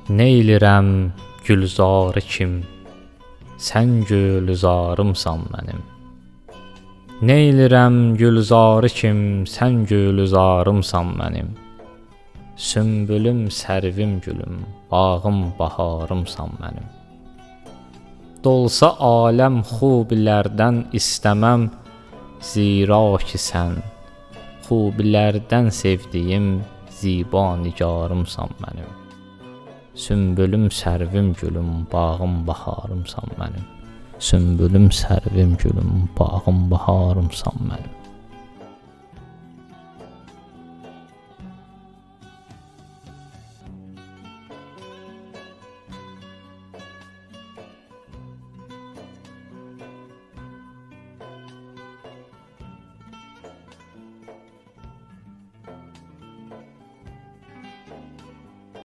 Neylirəm gülzarı kim, sən gülzarımsan mənim. Neylirəm gülzarı kim, sən gülzarımsan mənim. Sümbülüm, sərvim gülüm, bağım, baharımsan mənim. Dolsa aləm xubilərdən istəməm, zira ki sən xubilərdən sevdiyim ziba nigarımsan mənim. Sümbülüm, sərvim gülüm, bağım, baharımsan mənim. Sümbülüm, sərvim gülüm, bağım, baharımsan mənim.